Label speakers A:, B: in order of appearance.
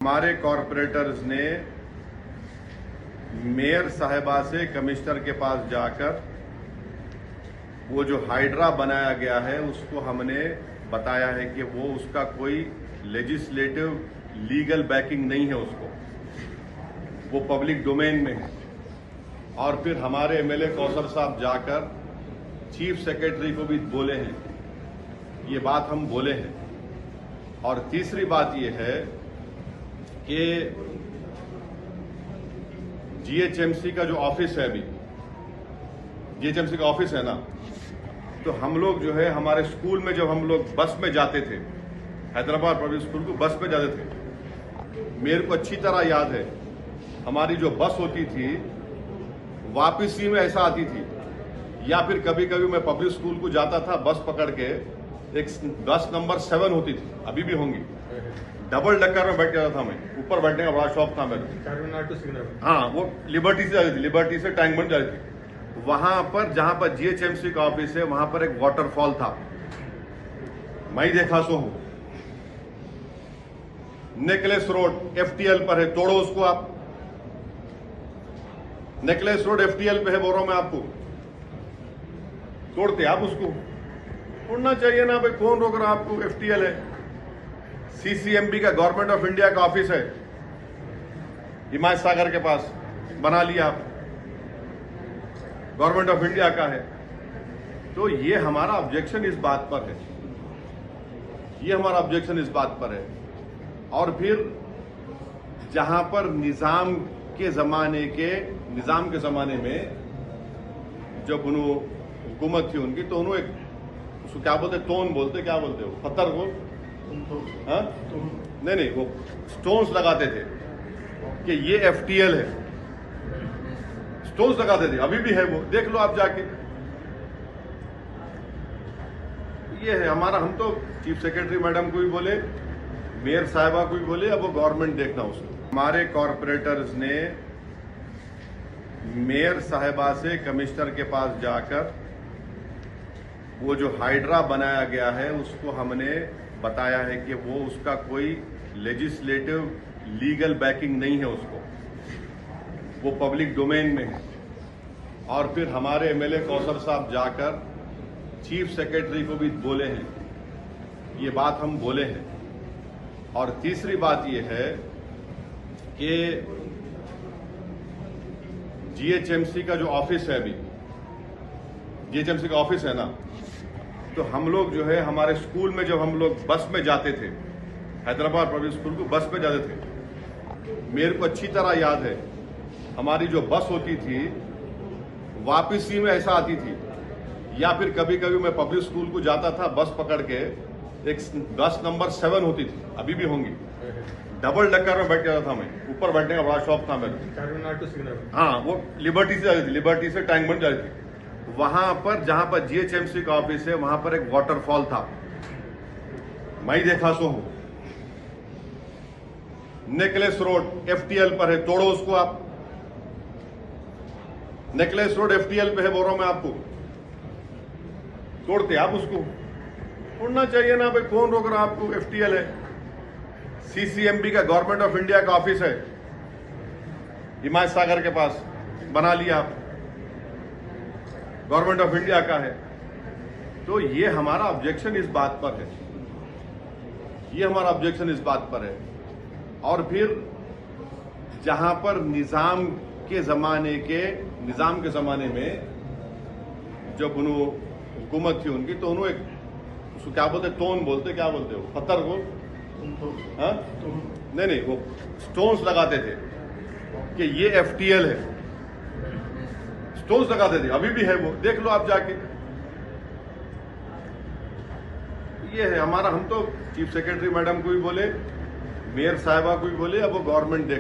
A: हमारे कॉरपोरेटर्स ने मेयर साहिबा से कमिश्नर के पास जाकर वो जो हाइड्रा बनाया गया है उसको हमने बताया है कि वो उसका कोई लेजिस्लेटिव लीगल बैकिंग नहीं है, उसको वो पब्लिक डोमेन में है। और फिर हमारे एमएलए कौसर साहब जाकर चीफ सेक्रेटरी को भी बोले हैं, ये बात हम बोले हैं। और तीसरी बात ये है कि जीएचएमसी का जो ऑफिस है, अभी जीएचएमसी का ऑफिस है ना, तो हम लोग जो है हमारे स्कूल में जब हम लोग बस में जाते थे, हैदराबाद पब्लिक स्कूल को बस में जाते थे, मेरे को अच्छी तरह याद है हमारी जो बस होती थी वापसी में ऐसा आती थी, या फिर कभी कभी मैं पब्लिक स्कूल को जाता था बस पकड़ के, एक बस नंबर 7 होती थी, अभी भी होंगी, डबल डक्कर में बैठ जाता था मैं, ऊपर बैठने का बड़ा शौक था मेरा। हाँ, वो लिबर्टी से जाती थी, लिबर्टी से टैंक बन जाती थी। वहां पर जहां पर जीएचएमसी का ऑफिस है वहां पर एक वाटरफॉल था, मैं ही देखा सो हूं। नेकलेस रोड एफटीएल पर है, तोड़ो उसको आप। नेकलेस रोड एफटीएल पे है, बोल रहा हूं मैं आपको, तोड़ते आप उसको। तोड़ना चाहिए ना भाई, कौन रोक रहा आपको? एफटीएल है, सीसीएमबी का, गवर्नमेंट ऑफ इंडिया का ऑफिस है, हिमायत सागर के पास बना लिया आप, गवर्नमेंट ऑफ इंडिया का है। तो ये हमारा ऑब्जेक्शन इस बात पर है, ये हमारा ऑब्जेक्शन इस बात पर है। और फिर जहां पर निजाम के जमाने में जब हुकूमत थी उनकी, तो उन्होंने उसको क्या बोलते, तोन बोलते, क्या बोलते हो, पत्थर को, हाँ नहीं, वो स्टोन्स लगाते थे कि ये एफटीएल है, स्टोन्स लगाते थे, अभी भी है वो, देख लो आप जाके। ये है हमारा, हम तो चीफ सेक्रेटरी मैडम को भी बोले, मेयर साहिबा को भी बोले, अब वो गवर्नमेंट देखना उसको। हमारे कॉरपोरेटर्स ने मेयर साहिबा से कमिश्नर के पास जाकर वो जो हाइड्रा बनाया गया है उसको हमने बताया है कि वो उसका कोई लेजिस्लेटिव लीगल बैकिंग नहीं है, उसको वो पब्लिक डोमेन में है। और फिर हमारे एमएलए कौसर साहब जाकर चीफ सेक्रेटरी को भी बोले हैं, ये बात हम बोले हैं। और तीसरी बात ये है कि जीएचएमसी का जो ऑफिस है, अभी जीएचएमसी का ऑफिस है ना, तो हम लोग जो है हमारे स्कूल में जब हम लोग बस में जाते थे, हैदराबाद पब्लिक स्कूल को बस में जाते थे, मेरे को अच्छी तरह याद है हमारी जो बस होती थी वापसी में ऐसा आती थी, या फिर कभी कभी मैं पब्लिक स्कूल को जाता था बस पकड़ के, एक बस नंबर 7 होती थी, अभी भी होंगी, डबल डक्कर में बैठ जाता था मैं, ऊपर बैठने का बड़ा शौक था मेरा। हाँ, वो लिबर्टी से जाती थी, लिबर्टी से टैंक बन जाती थी। वहां पर जहां पर जीएचएमसी का ऑफिस है वहां पर एक वाटरफॉल था, मैं ही देखा सो हूं। नेकलेस रोड एफटीएल पर है, तोड़ो उसको आप। नेकलेस रोड एफटीएल पे है, बोल रहा हूं मैं आपको, तोड़ते आप उसको। तोड़ना चाहिए ना भाई, कौन रोक रहा आपको? एफटीएल है, सीसीएमबी का, गवर्नमेंट ऑफ इंडिया का ऑफिस है, हिमायत सागर के पास बना लिया आप, गवर्नमेंट ऑफ इंडिया का है। तो ये हमारा ऑब्जेक्शन इस बात पर है, ये हमारा ऑब्जेक्शन इस बात पर है। और फिर जहां पर निजाम के जमाने में जब हुकूमत थी उनकी, तो उन्होंने उसको क्या बोलते, तोन बोलते, क्या बोलते हो, पत्थर को, हाँ नहीं, वो स्टोन्स लगाते थे कि ये एफटीएल है, स्टोन्स लगाते थे, अभी भी है वो, देख लो आप जाके। ये है हमारा, हम तो चीफ सेक्रेटरी मैडम को भी बोले, मेयर साहिबा को भी बोले, अब वो गवर्नमेंट